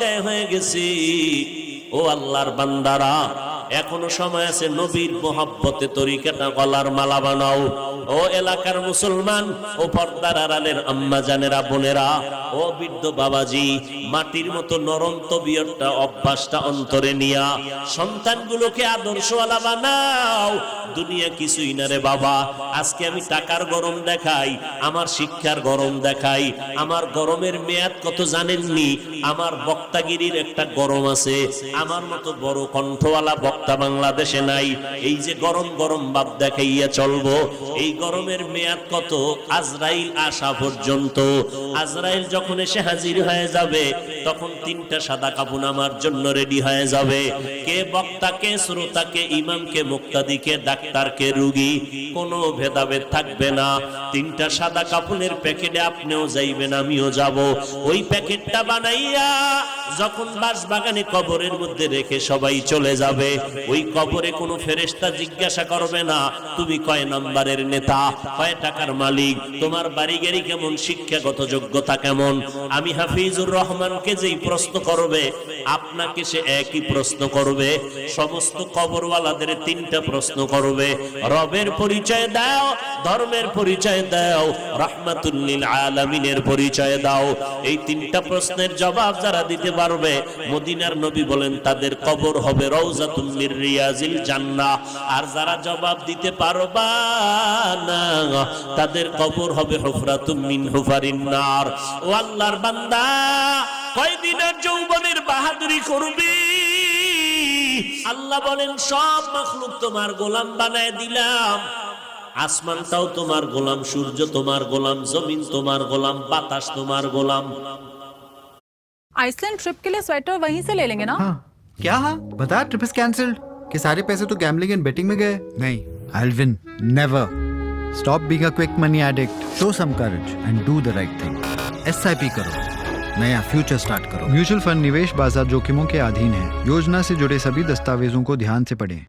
বিদায় হয়ে গেছি। ও আল্লাহর বান্দারা, এখনো সময় আছে, নবীর মোহাব্বতে তরিকাটা গলার মালা বানাও। ও এলাকার মুসলমান, ও পর্দার আড়ালের আম্মা জানেরা, বোনেরা, ও বৃদ্ধ বাবাজি, মাটির মতো নরম তবিয়তটা, অভ্যাসটা অন্তরে নিয়া সন্তানগুলোকে আদর্শওয়ালা বানাও। দুনিয়া কিছুই না রে বাবা। আজকে আমি টাকার গরম দেখাই, আমার শিক্ষার গরম দেখাই, আমার গরমের মেয়াদ কত জানেননি? আমার বক্তাগিরির একটা গরম আছে, আমার মতো বড় কণ্ঠওয়ালা বক্তা বাংলাদেশে নাই। এই যে গরম গরম ভাব দেখাইয়া চলবো, এই গরমের মেয়াদ কত? আজরাইল আসা পর্যন্ত। আজরাইল যখন এসে হাজির হয়ে যাবে, তখন 3টা সাদা কাফন আমার জন্য রেডি হয়ে যাবে। কে বক্তাকে, শ্রোতাকে, ইমামকে, মুক্তাদিকে, ডাক্তারকে, রোগী, কোনো ভেদাভেদ থাকবে না। 3টা সাদা কাফনের প্যাকেটে আপনিও যাইবেন, আমিও যাব। ওই প্যাকেটটা বানাইয়া যখন বাঁশবাগানে কবরের মধ্যে রেখে সবাই চলে যাবে, ওই কবরে কোনো ফেরেশতা জিজ্ঞাসা করবে না তুমি কয় নাম্বারের নেতা, কয় টাকার মালিক, তোমার বাড়ি গাড়ি কেমন, শিক্ষাগত যোগ্যতা কেমন। আমি হাফিজুর রহমানকে যেই প্রশ্ন করবে, আপনাকে সে একই প্রশ্ন করবে। সমস্ত কবরওয়ালাদের 3টা প্রশ্ন করবে। রবের পরিচয় দাও, ধর্মের পরিচয় দাও, রাহমাতুল লিল আলামিনের পরিচয় দাও। এই 3টা প্রশ্নের জবাব যারা দিতে পারবে, মদিনার নবী বলেন তাদের কবর হবে রওজাতুম মির রিয়াজিল জান্নাহ। আর যারা জবাব দিতে পারবা না, তাদের কবর হবে হুফরাতুম মিন হুফারিন নার। ও আল্লাহর বান্দা, কয়দিনের যৌবনের বাহাদুরি করবি? আল্লাহ বলেন সব মাখলুক তোমার গোলাম বানায় দিলাম। আসমানটাও তোমার গোলাম, সূর্য তোমার গোলাম, জমিন তোমার গোলাম, বাতাস তোমার গোলাম। आइसलैंड ट्रिप के लिए स्वेटर वहीं से ले लेंगे ना? हाँ। क्या? हाँ बता, ट्रिप इज कैंसिल्ड। कि सारे पैसे तो गैम्बलिंग एंड बेटिंग में गए? नहीं, I will win, never. Stop being a quick money addict, show some courage and do the right thing. SIP करो, नया फ्यूचर स्टार्ट करो। म्यूचुअल फंड निवेश बाजार जोखिमों के अधीन है। योजना से जुड़े सभी दस्तावेजों को ध्यान से पढ़ें।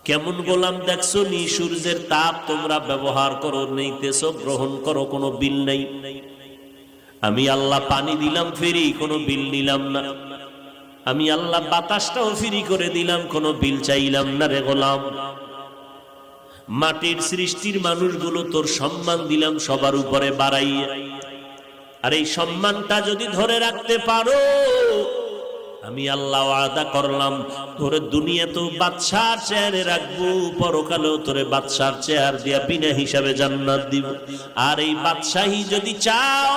কেমন গোলাম দেখছো নি? সূর্যের তাপ তোমরা ব্যবহার করো, নিতেছো, গ্রহণ করো, কোনো বিল নেই। আমি আল্লাহ পানি দিলাম ফ্রি, কোনো বিল নিলাম না। আমি আল্লাহ বাতাসটাও ফ্রি করে দিলাম, কোনো বিল চাইলাম না রে গোলাম। মাটির সৃষ্টির মানুষগুলো তোর সম্মান দিলাম সবার উপরে বাড়াইয়া। আর এই সম্মানটা যদি ধরে রাখতে পারো, আমি আল্লাহ ওয়াদা করলাম তোরে দুনিয়াতেও বাদশার চেয়ারে রাখবো, পরকালেও তোরে বাদশার চেয়ার দিয়া বিনা হিসাবে জান্নাত দিব। আর এই বাদশাহী যদি চাও,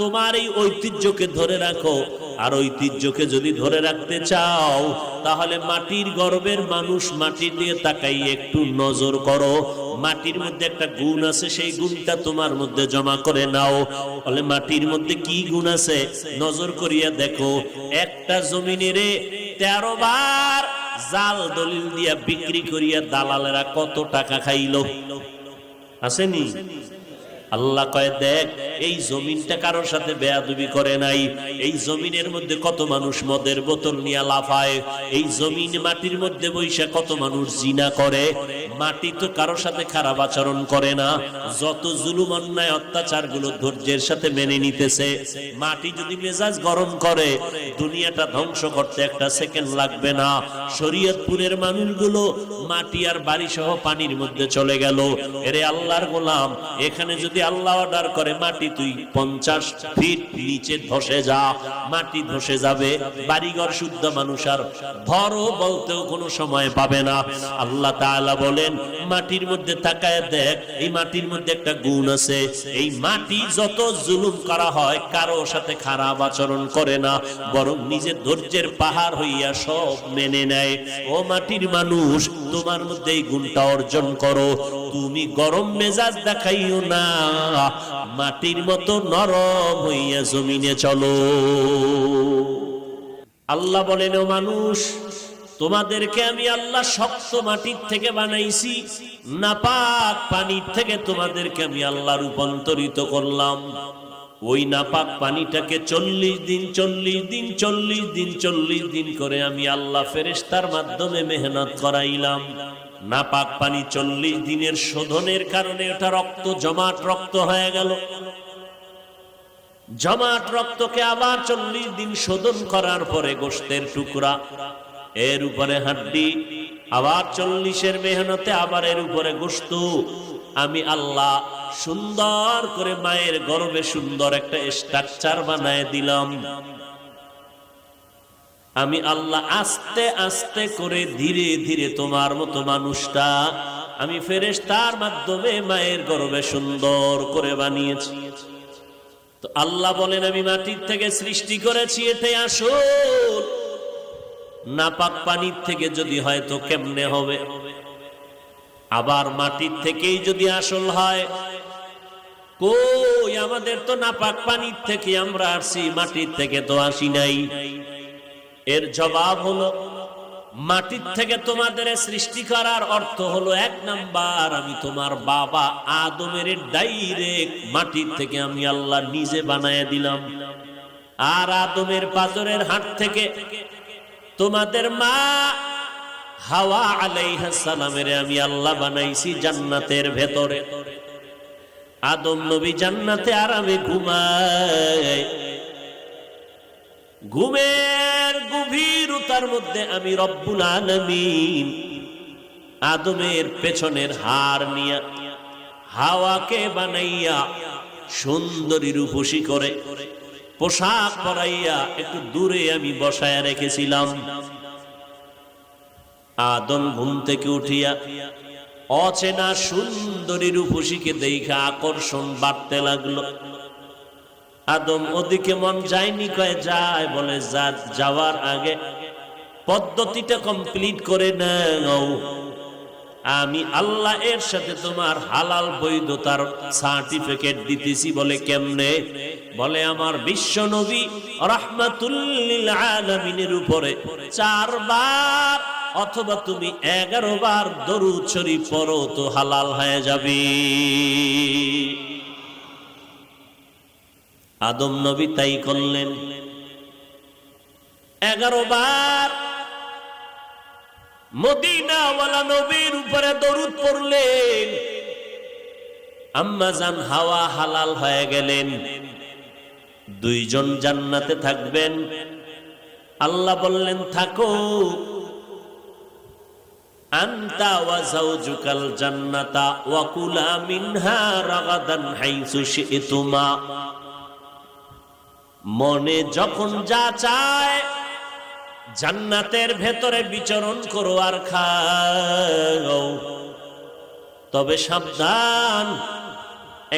তোমার এই ঐতিহ্যকে ধরে রাখো। আর ঐতিহ্যকে যদি ধরে রাখতে চাও, তাহলে মাটির গর্বের মানুষ, মাটির দিয়ে তাকাই একটু নজর করো। মাটির মধ্যে একটা গুণ আছে, সেই গুণটা তোমার মধ্যে জমা করে নাও। বলে মাটির মধ্যে কি গুণ আছে? নজর করিয়া দেখো। একটা জমিনেরে 13 বার জাল দলিল দিয়া বিক্রি করিয়া দালালেরা কত টাকা খাইল? আসেনি? আল্লাহ কয় দেখ, এই জমিনটা কারোর সাথে বেয়াদবি করে নাই। এই জমিনের মধ্যে কত মানুষ মদের বোতল নিয়ে লাফায়। এই জমিন মাটির মধ্যে বৈশা কত মানুষ জিনা করে। মাটি তো কারোর সাথে খারাপ আচরণ করে না। যত জুলুম অন্যায় অত্যাচার গুলো ধৈর্যের সাথে মেনে নিতেছে। মাটি যদি মেজাজ গরম করে, দুনিয়াটা ধ্বংস করতে একটা সেকেন্ড লাগবে না। শরীয়তপুরের মানুষগুলো মাটি আর বাড়ি সহ পানির মধ্যে চলে গেল। এরে আল্লাহর গোলাম, এখানে যদি আল্লাহ অর্ডার করে মাটি তুই 50 ফিট নিচে ধসে যা, মাটি ধসে যাবে। বাড়িঘর শুদ্ধ মানুষ আর ধরো বলতেও কোনো সময় পাবে না। আল্লাহ তাআলা বলেন মাটির মধ্যে তাকায় দেখ, এই মাটির মধ্যে একটা গুণ আছে। এই মাটি যত জুলুম করা হয়, কারো সাথে খারাপ আচরণ করে না, বরং নিজের ধৈর্যের পাহাড় হইয়া সব মেনে নেয়। ও মাটির মানুষ, তোমার মধ্যে এই গুণটা অর্জন করো। তুমি গরম মেজাজ দেখাইও না, মাটির মতো নরম হইয়া জমিনে চলো। আল্লাহ বলেন ও মানুষ, তোমাদেরকে আমি আল্লাহ শক্ত মাটির থেকে বানাইছি, নাপাক পানির থেকে তোমাদেরকে আমি আল্লাহ রূপান্তরিত করলাম। ওই নাপাক পানিটাকে 40 দিন করে আমি আল্লাহ ফেরেশতার মাধ্যমে মেহনত করাইলাম। নাপাক পানি 40 দিনের শোধনের কারণে এটা রক্ত জমাট রক্ত হয়ে গেল। জমাট রক্তকে আবার 40 দিন শোধন করার পরে গোশতের টুকরা, এর উপরে হাড্ডি, আবার 40-এর মেহনতে আবার এর উপরে গোশত। আমি আল্লাহ সুন্দর করে মায়ের গর্ভে সুন্দর একটা স্ট্রাকচার বানায় দিলাম। আমি আল্লাহ আস্তে আস্তে করে ধীরে ধীরে তোমার মতো মানুষটা আমি ফেরেশতার মাধ্যমে মায়ের গর্ভে সুন্দর করে বানিয়েছি। তো আল্লাহ বলেন আমি মাটির থেকে সৃষ্টি করেছি, এটাই আসল। নাপাক পানির থেকে যদি হয় তো কেমনে হবে? আবার মাটির থেকেই যদি আসল হয়, কই আমাদের তো নাপাক পানির থেকে আমরা আসছি, মাটির থেকে তো আসি নাই। এর জবাব হলো মাটির থেকে তোমাদের সৃষ্টি করার অর্থ হলো 1 নাম্বার, আমি তোমার বাবা আদমের ডাইরেক্ট মাটির থেকে আমি আল্লাহ নিজে বানায় দিলাম। আর আদমের পাজরের হাড় থেকে তোমাদের মা হাওয়া আলাইহিস সালামের আমি আল্লাহ বানাইছি জান্নাতের ভেতরে। আদম নবী জান্নাতে আরামে ঘুমায়, ঘুমের গভীরতার মধ্যে আমি রব্বুল আলামিন আদমের পেছনের হাড় নিয়ে হাওয়াকে বানাইয়া সুন্দরী রূপসী করে পোশাক পরাইয়া একটু দূরে আমি বসায়া রেখেছিলাম। আদম ঘুম থেকে উঠিয়া অচেনা সুন্দরী রূপসীকে দেখা আকর্ষণ বাড়তে লাগলো। আদম ওদিকে মন যায়নি, কয় যায়, বলে যাওয়ার আগে পদ্ধতিটা কমপ্লিট করে নাও। আমি আল্লাহ এর সাথে তোমার হালাল বৈধতার সার্টিফিকেট দিতেছি। বলে কেমনে? বলে আমার বিশ্ব নবী রাহমাতুল লিল আলামিনের উপরে 4 বার অথবা তুমি 11 বার দরুদ শরীফ পড়ো তো হালাল হয়ে যাবে। আদম নবী তাই করলেন, 11 বার মদিনাওয়ালা নবীর উপরে দরুদ পড়লেন। আম্মা জান হাওয়া হালাল হয়ে গেলেন। 2 জন জান্নাতে থাকবেন। আল্লাহ বললেন থাকো, আনতা ওয়া যাওজুকাল জান্নাতা ওয়া কুলা মিনহা রাগাদান হাইসু শি'তুমা। মনে যখন যা চায় জান্নাতের ভেতরে বিচরণ করো আর খাও, তবে সাবধান।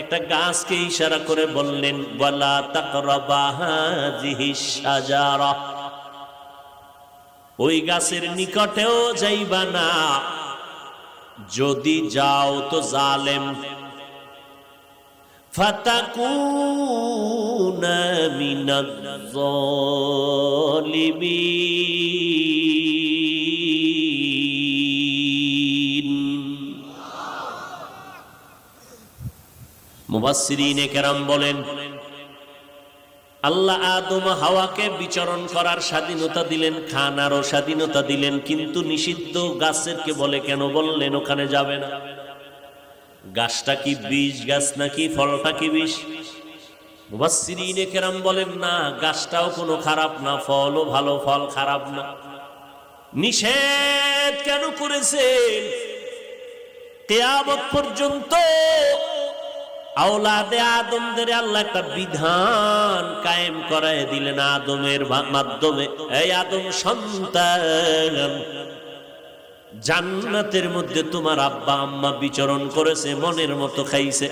একটা গাছকে ইশারা করে বললেন ওয়ালা তাকরাবা হাযিহিশ শাজারা, ওই গাছের নিকটেও যাইবা না, যদি যাও তো জালেম। ফাতাকুনা মিনাজ যালিমিন। মুফাসসিরিনে কেরাম বলেন আল্লাহ আদম হাওয়াকে বিচরণ করার স্বাধীনতা দিলেন, খানারও স্বাধীনতা দিলেন, কিন্তু নিষিদ্ধ গাছেরকে বলে কেন বললেন ওখানে যাবে না? গাছটা কি বিষ গাছ নাকি ফলটা কি বিষ? মুফাসসিরিনে কেরাম বলেন না, গাছটাও কোনো খারাপ না, ফলও ভালো, ফল খারাপ না। নিষেধ কেন করেছেন? কিয়ামত পর্যন্ত আওলাদে আদমদের আল্লাহ একটা বিধান কায়েম করায় দিলেন আদমের মাধ্যমে। এই আদম সন্তান, জান্নাতের মধ্যে তোমার আব্বা আম্মা বিচরণ করেছে, মনের মতো খাইছে,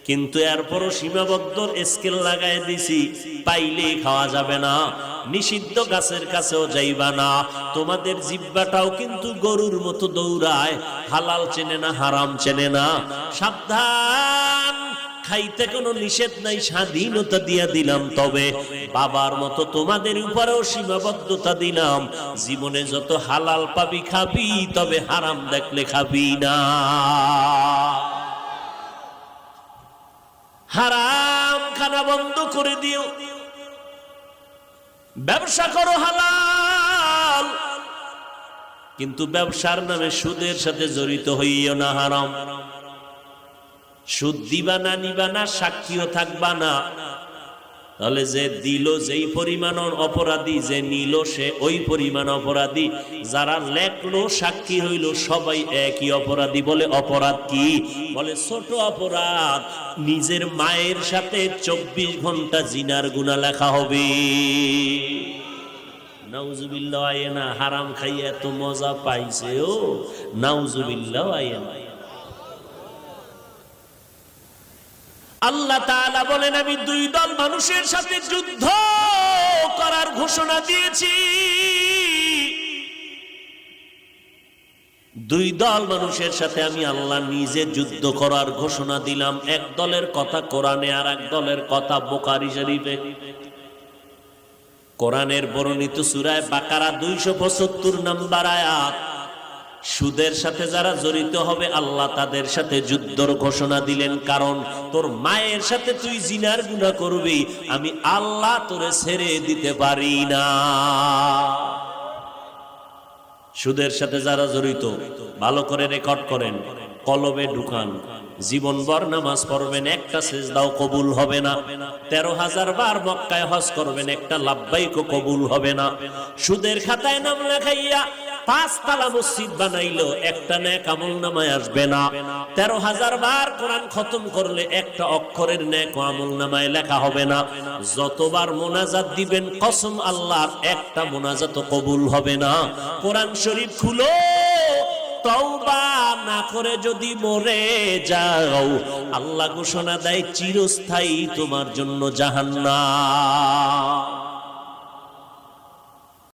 কিন্তু এরপরও সীমাবদ্ধ স্কেল লাগায় দিছি, পাইলেই খাওয়া যাবে না, নিষিদ্ধ গাছের কাছেও যাইবা না। তোমাদের জিহ্বাটাও কিন্তু গরুর মতো দৌড়ায়, হালাল চেনে না, হারাম চেনে না। সাবধান, খাইতে কোনো নিষেধ নাই, স্বাধীনতা দিয়া দিলাম, তবে বাবার মতো তোমাদের উপরেও সীমাবদ্ধতা দিলাম। জীবনে যত হালাল পাবি খাবি, তবে হারাম দেখলে খাবি না। হারাম খানা বন্ধ করে দিও, ব্যবসা করো হালাল, কিন্তু ব্যবসার নামে সুদের সাথে জড়িত হইও না, হারাম। সুদ দিবা না, নিবা না, সাক্ষীও থাকবা না, তাহলে যে দিল যেই পরিমাণ অপরাধী, যে নিল সে ওই পরিমাণ অপরাধী, যারা লেখলো সাক্ষী হইল সবাই একই অপরাধী। বলে অপরাধ কি? বলে ছোট অপরাধ, নিজের মায়ের সাথে 24 ঘন্টা জিনার গুনাহ লেখা হবে। নাউজুবিল্লাহ, আয়েনা হারাম খাইয়া এত মজা পাইছে, ও নাউজুবিল্লাহ, আয়েনা। আল্লাহ তাআলা বলেন, আমি দুই দল মানুষের সাথে যুদ্ধ করার ঘোষণা দিয়েছি। দুই দল মানুষের সাথে আমি আল্লাহ নিজে যুদ্ধ করার ঘোষণা দিলাম। এক দলের কথা কোরআনে, আর এক দলের কথা বুখারী শরীফে। কোরআনের বর্ণিত সূরা বাকারা 275 নম্বর আয়াত। সুদের সাথে যারা জড়িত হবে আল্লাহ তাদের সাথে যুদ্ধর ঘোষণা দিলেন। কারণ তোর মায়ের সাথে তুই জিনার গুনাহ করবি, আমি আল্লাহ তোরে ছেড়ে দিতে পারি না। সুদের সাথে যারা জড়িত ভালো করে রেকর্ড করেন, কলবে ঢুকান, জীবনভর নামাজ পড়বেন, একটা সিজদাও কবুল হবে না। 13,000 বার মক্কায় হজ করবেন, একটা লাব্বাইকও কবুল হবে না। সুদের খাতায় নাম লেখাইয়া 5 তালা মসজিদ বানাইলো, একটা নেক আমল নামায় আসবে না। 13,000 বার কোরআন খতম করলে একটা অক্ষরের নেক আমল নামায় লেখা হবে না। যতবার মোনাজাত দিবেন কসম আল্লাহর, একটা মোনাজাতও কবুল হবে না। কোরআন শরীফ খুলো, তওবা না করে যদি মরে যাও আল্লাহ ঘোষণা দেয় চিরস্থায়ী তোমার জন্য জাহান্নাম।